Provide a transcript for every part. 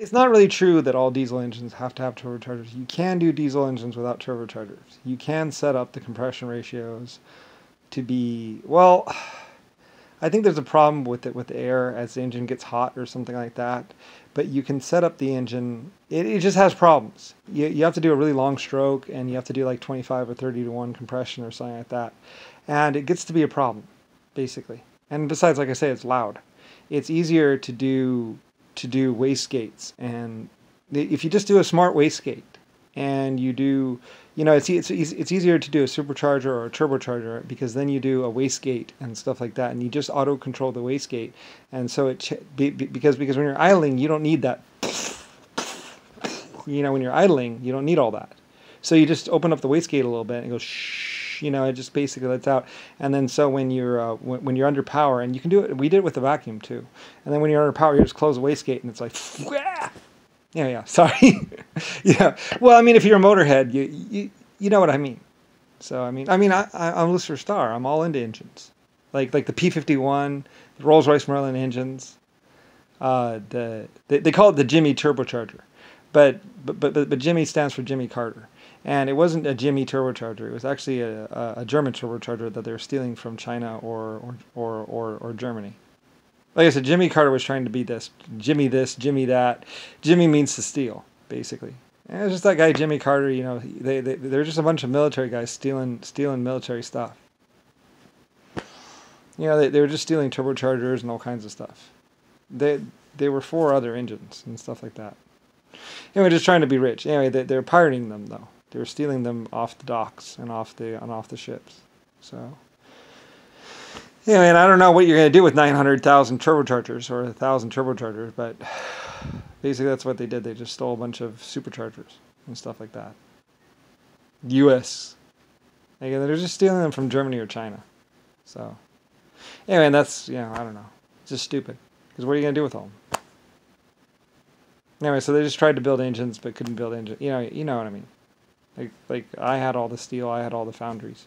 It's not really true that all diesel engines have to have turbochargers. You can do diesel engines without turbochargers. You can set up the compression ratios to be, well, I think there's a problem with it with air as the engine gets hot or something like that. But you can set up the engine. It just has problems. You have to do a really long stroke, and you have to do like 25 or 30 to 1 compression or something like that. And it gets to be a problem, basically. And besides, like I say, it's loud. It's easier to do wastegates, and if you just do a smart wastegate and you do, it's easier to do a supercharger or a turbocharger, because then you do a wastegate and stuff like that, and you just auto control the wastegate. And so because when you're idling, you don't need that. When you're idling, you don't need all that. So you just open up the wastegate a little bit and go shh. It just basically lets out. And then so when you're under power, and you can do it, we did it with the vacuum too. And then when you're under power, you just close the wastegate, and it's like, yeah. Sorry, yeah. Well, I mean, if you're a motorhead, you know what I mean. So I'm Lucifer Star. I'm all into engines, like the P-51, the Rolls-Royce Merlin engines. They call it the Jimmy turbocharger, but Jimmy stands for Jimmy Carter. And it wasn't a Jimmy turbocharger. It was actually a German turbocharger that they were stealing from China or Germany. Like I said, Jimmy Carter was trying to be this, Jimmy that. Jimmy means to steal, basically. And it was just that guy, Jimmy Carter. They're just a bunch of military guys stealing military stuff. They were just stealing turbochargers and all kinds of stuff. They were for other engines and stuff like that. Anyway, just trying to be rich. Anyway, they're pirating them though. They were stealing them off the docks and off the ships. So, anyway, and I don't know what you're going to do with 900,000 turbochargers or 1,000 turbochargers, but basically that's what they did. They just stole a bunch of superchargers and stuff like that. U.S. Again, they're just stealing them from Germany or China. So, anyway, and that's, I don't know. It's just stupid. Because what are you going to do with all them? Anyway, so they just tried to build engines, but couldn't build engines. You know what I mean. Like I had all the steel, I had all the foundries.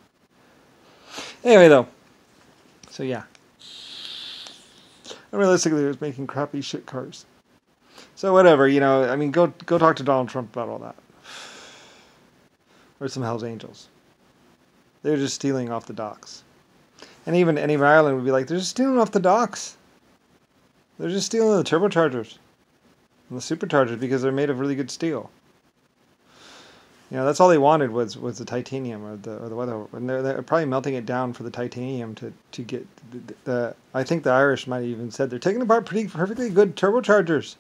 Anyway, though, so yeah. And realistically, it was making crappy shit cars. So whatever, go talk to Donald Trump about all that, or some Hell's Angels. They're just stealing off the docks, and even Ireland would be like, they're just stealing off the docks. They're just stealing the turbochargers and the superchargers because they're made of really good steel. That's all they wanted was the titanium or the whatever, and they're probably melting it down for the titanium to get the. I think the Irish might have even said they're taking apart perfectly good turbochargers.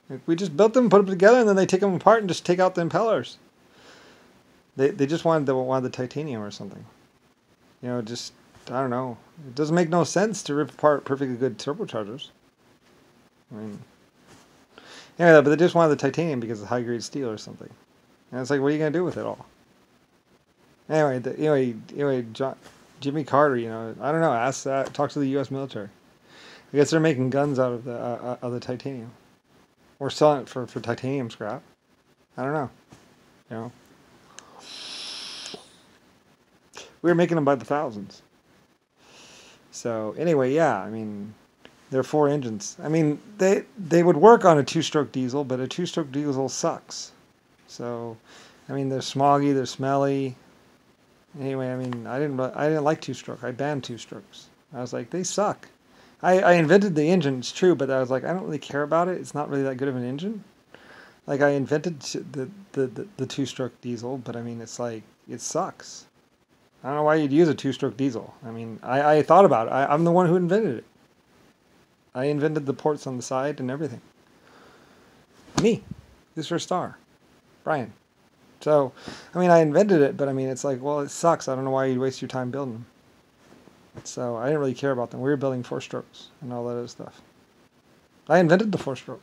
Like, we just built them, put them together, and then they take them apart and just take out the impellers. They just wanted the titanium or something. Just I don't know. It doesn't make no sense to rip apart perfectly good turbochargers. I mean, but they just wanted the titanium because it's high grade steel or something. And it's like, what are you going to do with it all? Anyway, Jimmy Carter, I don't know. Talk to the U.S. military. I guess they're making guns out of the titanium, or selling it for titanium scrap. I don't know. We were making them by the thousands. So anyway, yeah. I mean, they're 4 engines. I mean, they would work on a 2-stroke diesel, but a 2-stroke diesel sucks. So, I mean, they're smoggy, they're smelly. Anyway, I mean, I didn't like 2-stroke. I banned 2-strokes. I was like, they suck. I invented the engine, it's true, but I was like, I don't really care about it. It's not really that good of an engine. Like, I invented the 2-stroke diesel, but I mean, it's like, it sucks. I don't know why you'd use a 2-stroke diesel. I mean, I thought about it. I'm the one who invented it. I invented the ports on the side and everything. Me. Lusifer Star. Brian. So, I mean, I invented it, but I mean, it's like, well, it sucks. I don't know why you'd waste your time building them. So, I didn't really care about them. We were building 4-strokes and all that other stuff. I invented the 4-stroke.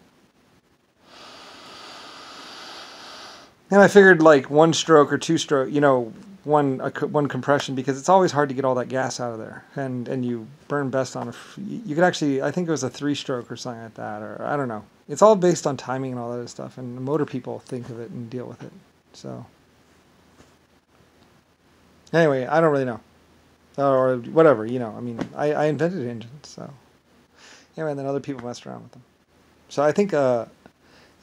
And I figured like 1-stroke or 2-stroke, one compression, because it's always hard to get all that gas out of there, and you burn best on you could actually, I think it was a 3-stroke or something like that, or I don't know. It's all based on timing and all that other stuff, and the motor people think of it and deal with it. So anyway, I don't really know, or whatever. I mean, I invented engines, so anyway, and then other people messed around with them. So I think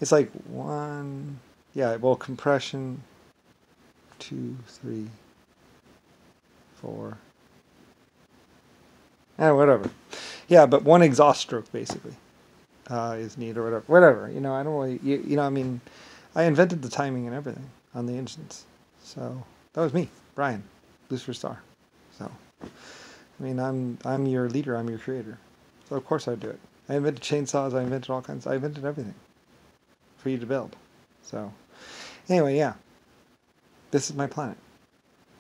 it's like 1, yeah, well, compression, 2, 3, 4, whatever. Yeah, but 1 exhaust stroke basically is neat or whatever. Whatever, I don't really, I mean, I invented the timing and everything on the engines. So that was me, Brian, Lucifer Star. So, I mean, I'm your leader, I'm your creator. So of course I'd do it. I invented chainsaws, I invented all kinds, I invented everything for you to build. So, anyway, yeah. This is my planet.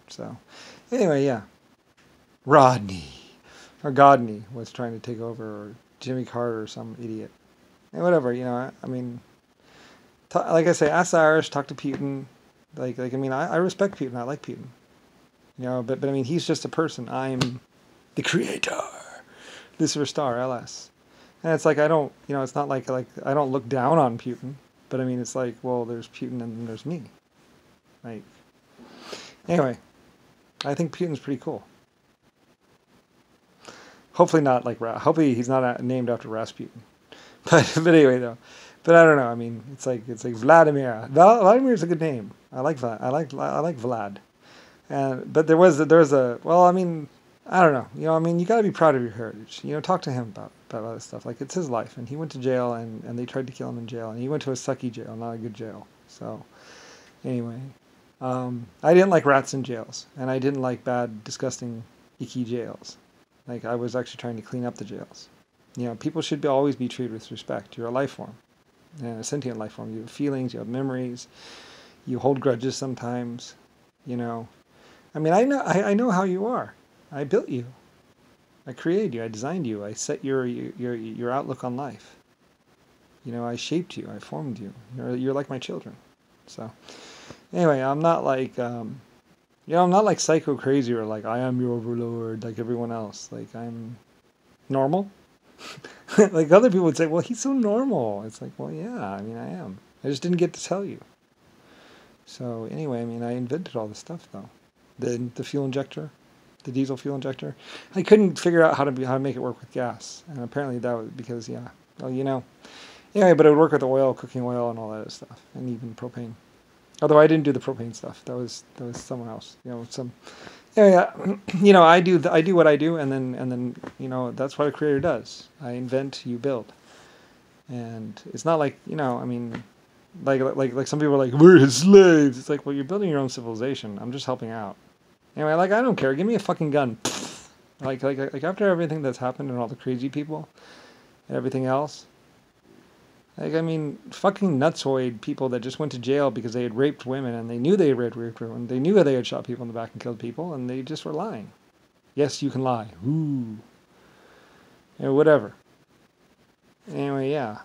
So, anyway, yeah. Rodney, or Godney was trying to take over, or Jimmy Carter or some idiot. And whatever, I mean, like I say, ask the Irish, talk to Putin. I mean, I respect Putin, I like Putin. But I mean, he's just a person. I'm the creator. Lucifer Star, LS. And it's like, I don't, it's not like I don't look down on Putin. But I mean, it's like, well, there's Putin and then there's me. Like, anyway, I think Putin's pretty cool. Hopefully not like, hopefully he's not named after Rasputin. But anyway, though. But I don't know. I mean, it's like Vladimir. Vladimir's a good name. I like Vlad. I like Vlad. But there was a, well, I mean, I don't know. I mean, you got to be proud of your heritage. Talk to him about all this stuff. Like, it's his life, and he went to jail, and they tried to kill him in jail, and he went to a sucky jail, not a good jail. So, anyway, I didn't like rats in jails, and I didn't like bad, disgusting, icky jails. Like, I was actually trying to clean up the jails. People should always be treated with respect. You're a life form, and a sentient life form. You have feelings, you have memories, you hold grudges sometimes. I mean, I know how you are. I built you. I created you. I designed you. I set your outlook on life. I shaped you. I formed you. You're like my children. So, anyway, I'm not like I'm not like psycho crazy or like I am your overlord like everyone else. Like, I'm normal. Like other people would say, well, he's so normal. It's like, well, yeah. I mean, I am. I just didn't get to tell you. So anyway, I mean, I invented all this stuff though. The fuel injector, the diesel fuel injector. I couldn't figure out how to make it work with gas, and apparently that was because, yeah, well, anyway, but it would work with oil, cooking oil, and all that stuff, and even propane. Although I didn't do the propane stuff, that was someone else. Anyway, I do what I do, and then that's what a creator does. I invent, you build, and it's not like I mean. Like some people are like, we're his slaves. It's like, well, you're building your own civilization. I'm just helping out. Anyway, like, I don't care. Give me a fucking gun. Like after everything that's happened and all the crazy people and everything else. Like, I mean, fucking nutsoid people that just went to jail because they had raped women and they knew they had raped women. They knew they had shot people in the back and killed people and they just were lying. Yes, you can lie. Ooh. And whatever. Anyway, yeah.